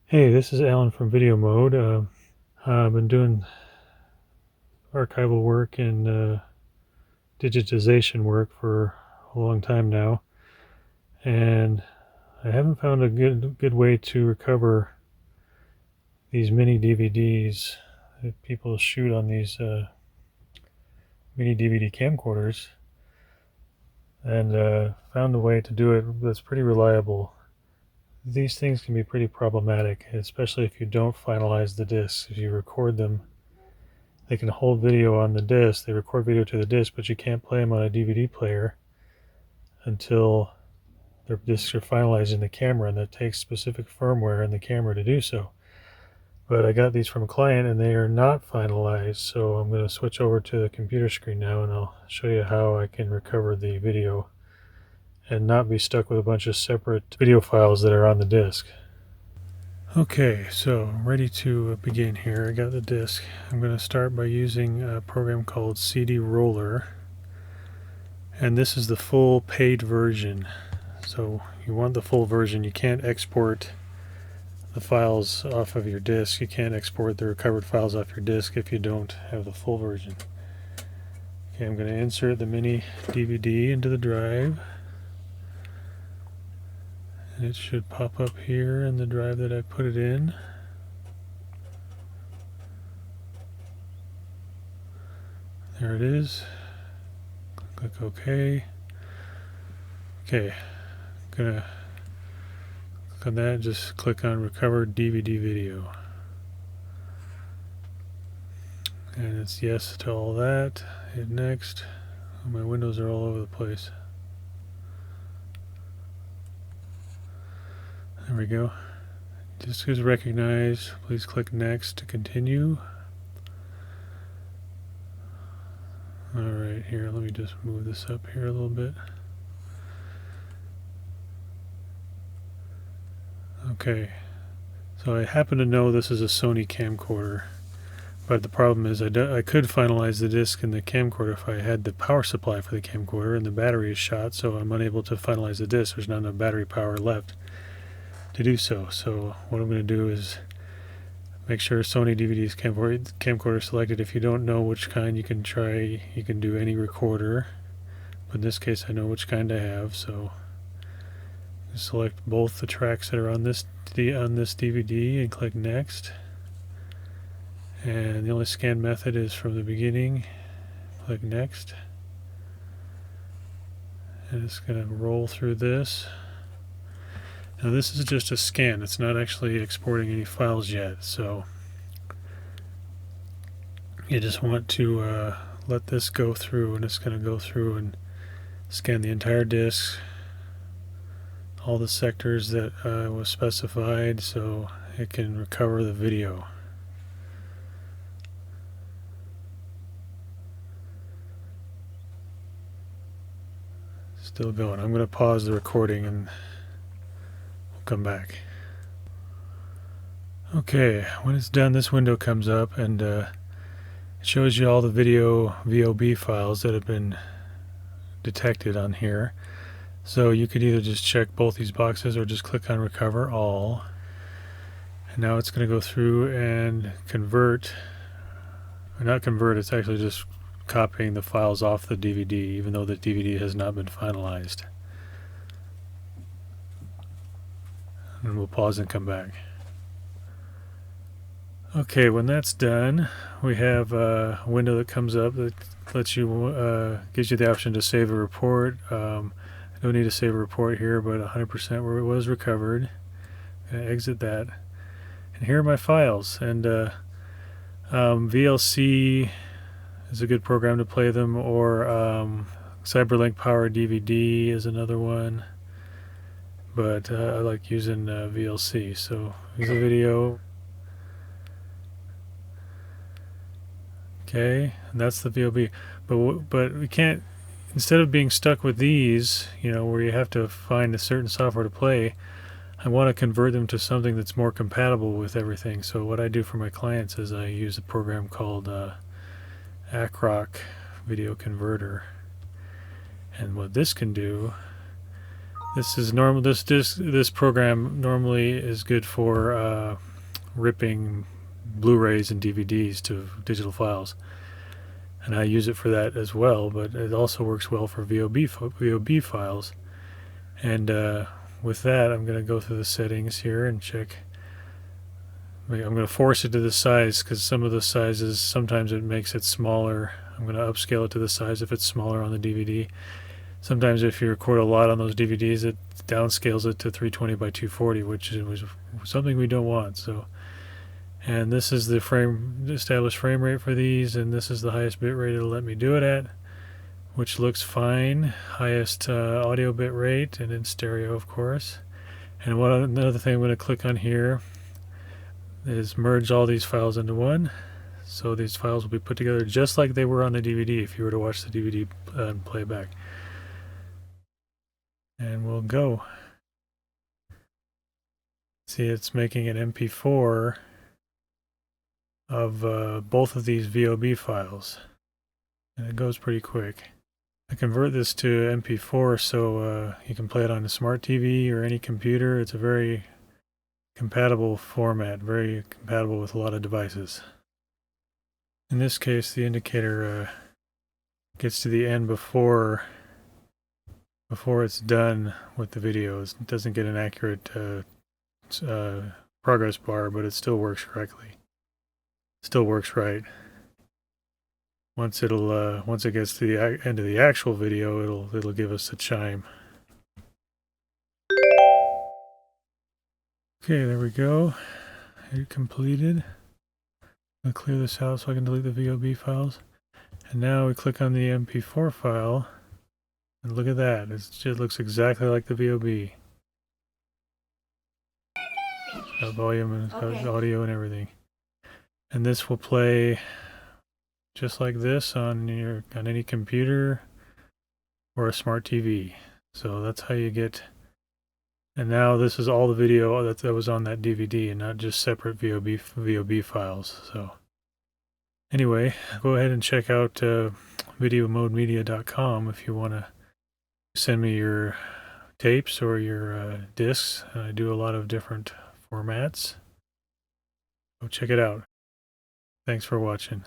Hey, this is Alan from Video Mode. I've been doing archival work and digitization work for a long time now, and I haven't found a good way to recover these mini DVDs that people shoot on these mini DVD camcorders, and found a way to do it that's pretty reliable. These things can be pretty problematic, especially if you don't finalize the discs. If you record them, they can hold video on the disc. They record video to the disc, but you can't play them on a DVD player until their discs are finalized in the camera, and that takes specific firmware in the camera to do so. But I got these from a client and they are not finalized, so I'm going to switch over to the computer screen now and I'll show you how I can recover the video and not be stuck with a bunch of separate video files that are on the disc. Okay, so I'm ready to begin here. I got the disc. I'm going to start by using a program called CD Roller, and this is the full paid version. So you want the full version. You can't export the files off of your disc. You can't export the recovered files off your disc if you don't have the full version. Okay, I'm going to insert the mini DVD into the drive. And it should pop up here in the drive that I put it in. There it is. Click OK. Okay, I'm gonna click on that. Just click on Recover DVD Video, and it's yes to all that. Hit next. Oh, my windows are all over the place. There we go. Disc is recognized. Please click next to continue. Alright, here, let me just move this up here a little bit. Okay, so I happen to know this is a Sony camcorder, but the problem is I could finalize the disc in the camcorder if I had the power supply for the camcorder, and the battery is shot, so I'm unable to finalize the disc. There's not enough battery power left to do so. So what I'm going to do is make sure Sony DVD's camcorder selected. If you don't know which kind, you can do any recorder, but in this case I know which kind I have, so select both the tracks that are on this DVD and click next. And the only scan method is from the beginning. Click next. And it's going to roll through this. Now this is just a scan. It's not actually exporting any files yet. So you just want to let this go through, and it's going to go through and scan the entire disk, all the sectors that was specified, so it can recover the video. Still going. I'm going to pause the recording and we'll come back. Okay, when it's done, this window comes up and it shows you all the video VOB files that have been detected on here. So you could either just check both these boxes or just click on Recover All. And now it's going to go through and convert, or not convert, it's actually just copying the files off the DVD, even though the DVD has not been finalized. And we'll pause and come back. Okay, when that's done, we have a window that comes up that lets you, gives you the option to save a report. I don't need to save a report here, but 100% where it was recovered. I'm going to exit that. And here are my files. And VLC is a good program to play them, or Cyberlink Power DVD is another one. But I like using VLC. So here's a video. Okay, and that's the VOB. But we can't, instead of being stuck with these, where you have to find a certain software to play, I want to convert them to something that's more compatible with everything. So what I do for my clients is I use a program called ACROC Video Converter. And what this can do, This is normal. This program normally is good for ripping Blu-rays and DVDs to digital files, and I use it for that as well. But it also works well for VOB files. And with that, I'm going to go through the settings here and check. I'm going to force it to the size because some of the sizes sometimes it makes it smaller. I'm going to upscale it to the size if it's smaller on the DVD. Sometimes if you record a lot on those DVDs, it downscales it to 320 by 240, which is something we don't want. So, and this is the established frame rate for these, and this is the highest bit rate it'll let me do it at, which looks fine. Highest audio bit rate, and in stereo, of course. And another thing I'm going to click on here is merge all these files into one. So these files will be put together just like they were on the DVD if you were to watch the DVD playback. And we'll go. See, it's making an MP4 of both of these VOB files. And it goes pretty quick. I convert this to MP4 so you can play it on a smart TV or any computer. It's a very compatible format, very compatible with a lot of devices. In this case, the indicator gets to the end before it's done with the videos. It doesn't get an accurate progress bar, but it still works correctly. Still works right. Once it gets to the end of the actual video, it'll give us a chime. Okay, there we go. It completed. I'll clear this out so I can delete the VOB files. And now we click on the MP4 file, and look at that. It just looks exactly like the VOB. It's got volume and it's got audio and everything. And this will play just like this on any computer or a smart TV. So that's how you get. And now this is all the video that was on that DVD, and not just separate VOB files. So anyway, go ahead and check out videomodemedia.com if you want to send me your tapes or your discs. I do a lot of different formats. Go check it out. Thanks for watching.